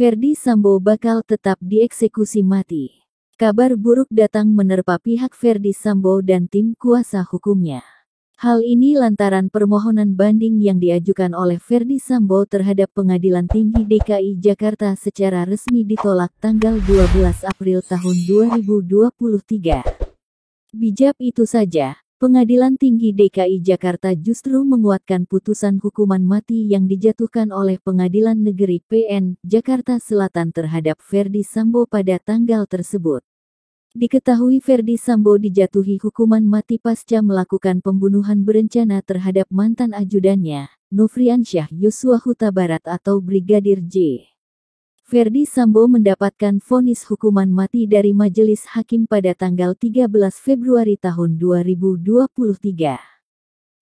Ferdy Sambo bakal tetap dieksekusi mati. Kabar buruk datang menerpa pihak Ferdy Sambo dan tim kuasa hukumnya. Hal ini lantaran permohonan banding yang diajukan oleh Ferdy Sambo terhadap Pengadilan Tinggi DKI Jakarta secara resmi ditolak tanggal 12 April tahun 2023. Bijak itu saja, Pengadilan Tinggi DKI Jakarta justru menguatkan putusan hukuman mati yang dijatuhkan oleh Pengadilan Negeri PN Jakarta Selatan terhadap Ferdy Sambo pada tanggal tersebut. Diketahui Ferdy Sambo dijatuhi hukuman mati pasca melakukan pembunuhan berencana terhadap mantan ajudannya, Nofriansyah Yosua Huta Barat atau Brigadir J. Ferdy Sambo mendapatkan vonis hukuman mati dari Majelis Hakim pada tanggal 13 Februari tahun 2023.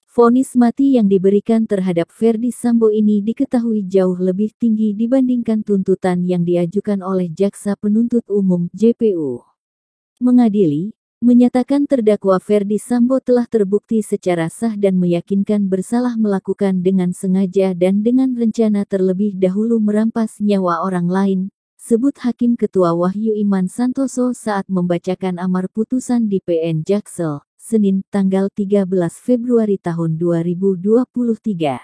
Vonis mati yang diberikan terhadap Ferdy Sambo ini diketahui jauh lebih tinggi dibandingkan tuntutan yang diajukan oleh Jaksa Penuntut Umum (JPU). Mengadili, menyatakan terdakwa Ferdy Sambo telah terbukti secara sah dan meyakinkan bersalah melakukan dengan sengaja dan dengan rencana terlebih dahulu merampas nyawa orang lain, sebut Hakim Ketua Wahyu Iman Santoso saat membacakan amar putusan di PN Jaksel, Senin, tanggal 13 Februari tahun 2023.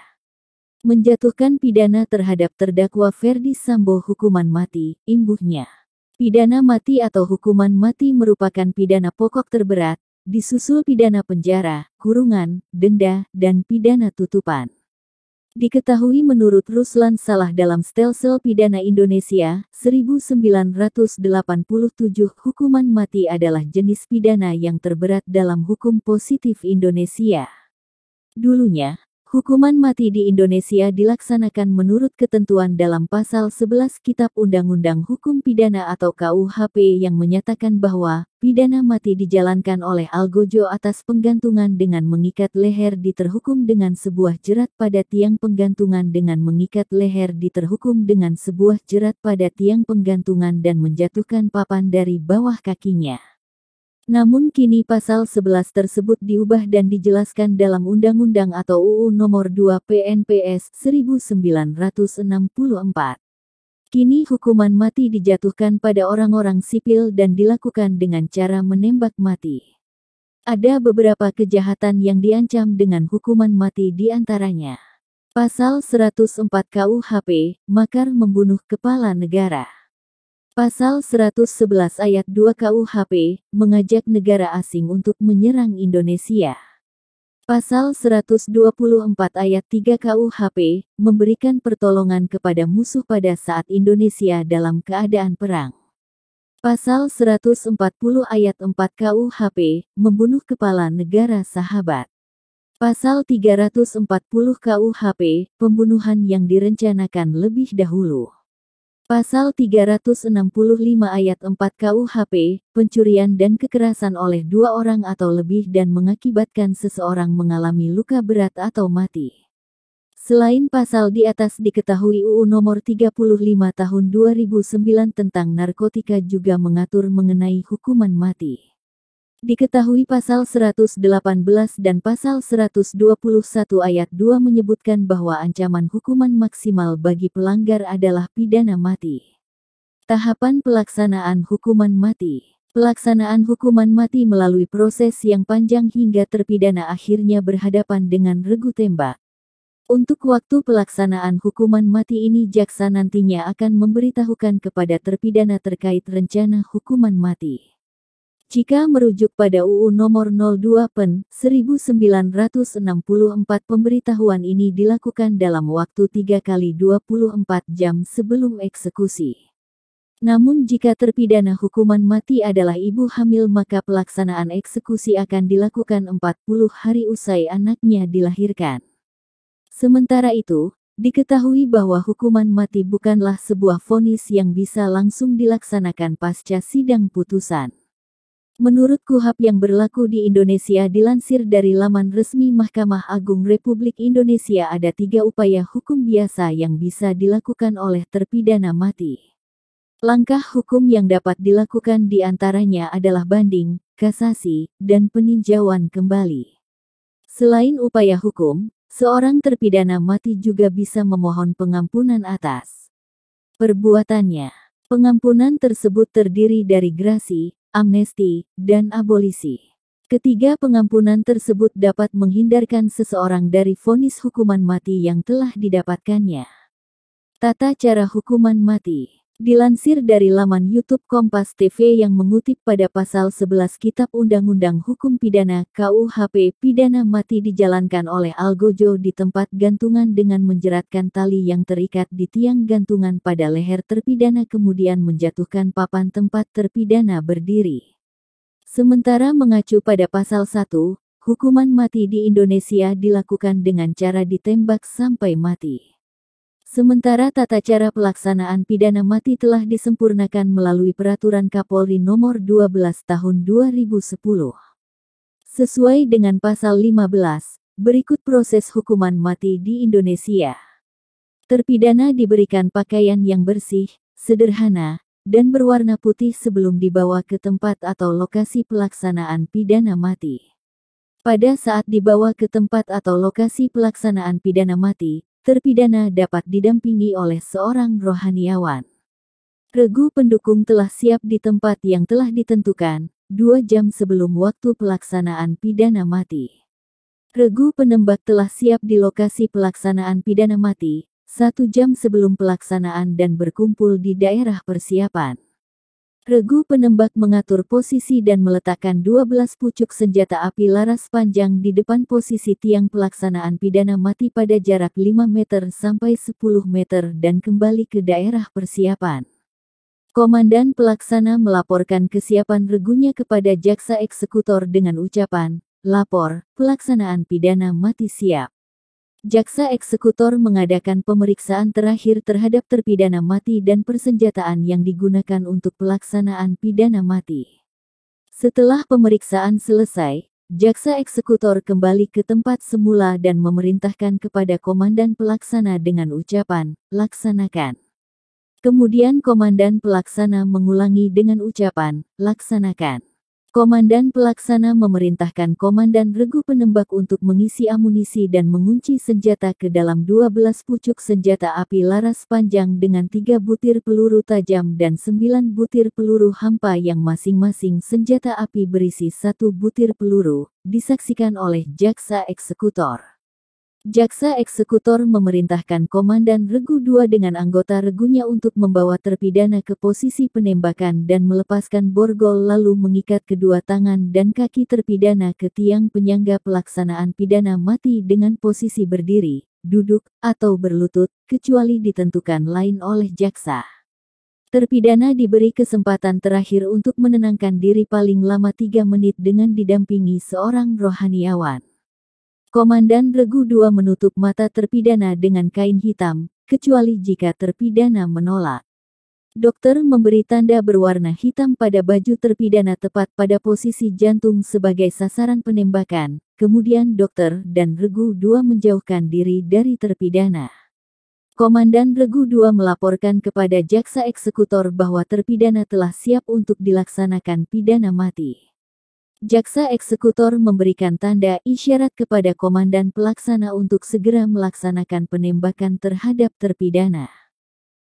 Menjatuhkan pidana terhadap terdakwa Ferdy Sambo hukuman mati, imbuhnya. Pidana mati atau hukuman mati merupakan pidana pokok terberat, disusul pidana penjara, kurungan, denda, dan pidana tutupan. Diketahui menurut Ruslan Salah dalam Stelsel Pidana Indonesia, 1987 hukuman mati adalah jenis pidana yang terberat dalam hukum positif Indonesia. Dulunya, hukuman mati di Indonesia dilaksanakan menurut ketentuan dalam Pasal 11 Kitab Undang-Undang Hukum Pidana atau KUHP yang menyatakan bahwa pidana mati dijalankan oleh algojo atas penggantungan dengan mengikat leher diterhukum dengan sebuah jerat pada tiang penggantungan dengan mengikat leher diterhukum dengan sebuah jerat pada tiang penggantungan dan menjatuhkan papan dari bawah kakinya. Namun kini pasal 11 tersebut diubah dan dijelaskan dalam Undang-Undang atau UU Nomor 2 PNPS 1964. Kini hukuman mati dijatuhkan pada orang-orang sipil dan dilakukan dengan cara menembak mati. Ada beberapa kejahatan yang diancam dengan hukuman mati di antaranya. Pasal 104 KUHP, makar membunuh kepala negara. Pasal 111 ayat 2 KUHP, mengajak negara asing untuk menyerang Indonesia. Pasal 124 ayat 3 KUHP, memberikan pertolongan kepada musuh pada saat Indonesia dalam keadaan perang. Pasal 140 ayat 4 KUHP, membunuh kepala negara sahabat. Pasal 340 KUHP, pembunuhan yang direncanakan lebih dahulu. Pasal 365 ayat 4 KUHP, pencurian dan kekerasan oleh dua orang atau lebih dan mengakibatkan seseorang mengalami luka berat atau mati. Selain pasal di atas diketahui UU Nomor 35 Tahun 2009 tentang narkotika juga mengatur mengenai hukuman mati. Diketahui pasal 118 dan pasal 121 ayat 2 menyebutkan bahwa ancaman hukuman maksimal bagi pelanggar adalah pidana mati. Tahapan pelaksanaan hukuman mati. Pelaksanaan hukuman mati melalui proses yang panjang hingga terpidana akhirnya berhadapan dengan regu tembak. Untuk waktu pelaksanaan hukuman mati ini jaksa nantinya akan memberitahukan kepada terpidana terkait rencana hukuman mati. Jika merujuk pada UU Nomor 02 Pen. 1964, pemberitahuan ini dilakukan dalam waktu 3 kali 24 jam sebelum eksekusi. Namun jika terpidana hukuman mati adalah ibu hamil maka pelaksanaan eksekusi akan dilakukan 40 hari usai anaknya dilahirkan. Sementara itu, diketahui bahwa hukuman mati bukanlah sebuah vonis yang bisa langsung dilaksanakan pasca sidang putusan. Menurut KUHP yang berlaku di Indonesia dilansir dari laman resmi Mahkamah Agung Republik Indonesia ada 3 upaya hukum biasa yang bisa dilakukan oleh terpidana mati. Langkah hukum yang dapat dilakukan di antaranya adalah banding, kasasi, dan peninjauan kembali. Selain upaya hukum, seorang terpidana mati juga bisa memohon pengampunan atas perbuatannya. Pengampunan tersebut terdiri dari grasi, amnesti, dan abolisi. Ketiga pengampunan tersebut dapat menghindarkan seseorang dari vonis hukuman mati yang telah didapatkannya. Tata cara hukuman mati. Dilansir dari laman YouTube Kompas TV yang mengutip pada pasal 11 Kitab Undang-Undang Hukum Pidana KUHP, pidana mati dijalankan oleh algojo di tempat gantungan dengan menjeratkan tali yang terikat di tiang gantungan pada leher terpidana kemudian menjatuhkan papan tempat terpidana berdiri. Sementara mengacu pada pasal 1, hukuman mati di Indonesia dilakukan dengan cara ditembak sampai mati. Sementara tata cara pelaksanaan pidana mati telah disempurnakan melalui Peraturan Kapolri Nomor 12 Tahun 2010. Sesuai dengan pasal 15, berikut proses hukuman mati di Indonesia. Terpidana diberikan pakaian yang bersih, sederhana, dan berwarna putih sebelum dibawa ke tempat atau lokasi pelaksanaan pidana mati. Pada saat dibawa ke tempat atau lokasi pelaksanaan pidana mati, terpidana dapat didampingi oleh seorang rohaniawan. Regu pendukung telah siap di tempat yang telah ditentukan, 2 jam sebelum waktu pelaksanaan pidana mati. Regu penembak telah siap di lokasi pelaksanaan pidana mati, 1 jam sebelum pelaksanaan dan berkumpul di daerah persiapan. Regu penembak mengatur posisi dan meletakkan 12 pucuk senjata api laras panjang di depan posisi tiang pelaksanaan pidana mati pada jarak 5 meter sampai 10 meter dan kembali ke daerah persiapan. Komandan pelaksana melaporkan kesiapan regunya kepada jaksa eksekutor dengan ucapan, "Lapor, pelaksanaan pidana mati siap." Jaksa eksekutor mengadakan pemeriksaan terakhir terhadap terpidana mati dan persenjataan yang digunakan untuk pelaksanaan pidana mati. Setelah pemeriksaan selesai, jaksa eksekutor kembali ke tempat semula dan memerintahkan kepada komandan pelaksana dengan ucapan, "Laksanakan." Kemudian komandan pelaksana mengulangi dengan ucapan, "Laksanakan." Komandan pelaksana memerintahkan komandan regu penembak untuk mengisi amunisi dan mengunci senjata ke dalam 12 pucuk senjata api laras panjang dengan 3 butir peluru tajam dan 9 butir peluru hampa yang masing-masing senjata api berisi 1 butir peluru, disaksikan oleh jaksa eksekutor. Jaksa eksekutor memerintahkan komandan regu 2 dengan anggota regunya untuk membawa terpidana ke posisi penembakan dan melepaskan borgol lalu mengikat kedua tangan dan kaki terpidana ke tiang penyangga pelaksanaan pidana mati dengan posisi berdiri, duduk, atau berlutut, kecuali ditentukan lain oleh jaksa. Terpidana diberi kesempatan terakhir untuk menenangkan diri paling lama 3 menit dengan didampingi seorang rohaniawan. Komandan regu 2 menutup mata terpidana dengan kain hitam, kecuali jika terpidana menolak. Dokter memberi tanda berwarna hitam pada baju terpidana tepat pada posisi jantung sebagai sasaran penembakan, kemudian dokter dan regu 2 menjauhkan diri dari terpidana. Komandan regu 2 melaporkan kepada jaksa eksekutor bahwa terpidana telah siap untuk dilaksanakan pidana mati. Jaksa eksekutor memberikan tanda isyarat kepada komandan pelaksana untuk segera melaksanakan penembakan terhadap terpidana.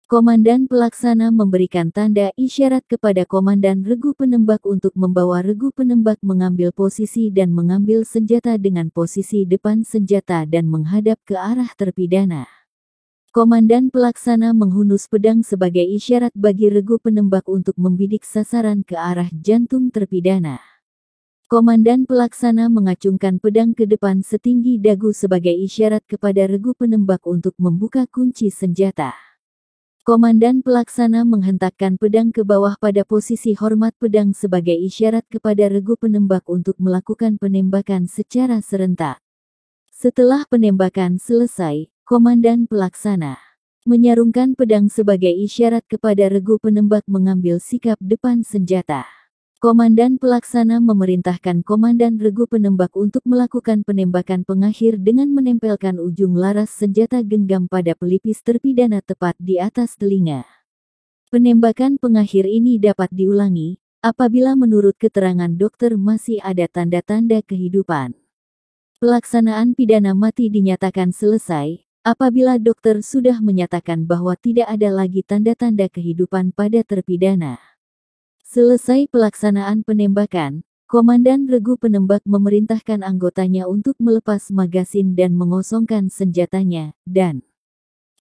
Komandan pelaksana memberikan tanda isyarat kepada komandan regu penembak untuk membawa regu penembak mengambil posisi dan mengambil senjata dengan posisi depan senjata dan menghadap ke arah terpidana. Komandan pelaksana menghunus pedang sebagai isyarat bagi regu penembak untuk membidik sasaran ke arah jantung terpidana. Komandan pelaksana mengacungkan pedang ke depan setinggi dagu sebagai isyarat kepada regu penembak untuk membuka kunci senjata. Komandan pelaksana menghentakkan pedang ke bawah pada posisi hormat pedang sebagai isyarat kepada regu penembak untuk melakukan penembakan secara serentak. Setelah penembakan selesai, komandan pelaksana menyarungkan pedang sebagai isyarat kepada regu penembak mengambil sikap depan senjata. Komandan pelaksana memerintahkan komandan regu penembak untuk melakukan penembakan pengakhir dengan menempelkan ujung laras senjata genggam pada pelipis terpidana tepat di atas telinga. Penembakan pengakhir ini dapat diulangi apabila menurut keterangan dokter masih ada tanda-tanda kehidupan. Pelaksanaan pidana mati dinyatakan selesai apabila dokter sudah menyatakan bahwa tidak ada lagi tanda-tanda kehidupan pada terpidana. Selesai pelaksanaan penembakan, komandan regu penembak memerintahkan anggotanya untuk melepas magasin dan mengosongkan senjatanya, dan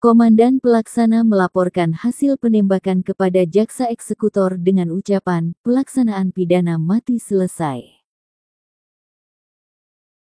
komandan pelaksana melaporkan hasil penembakan kepada jaksa eksekutor dengan ucapan, pelaksanaan pidana mati selesai.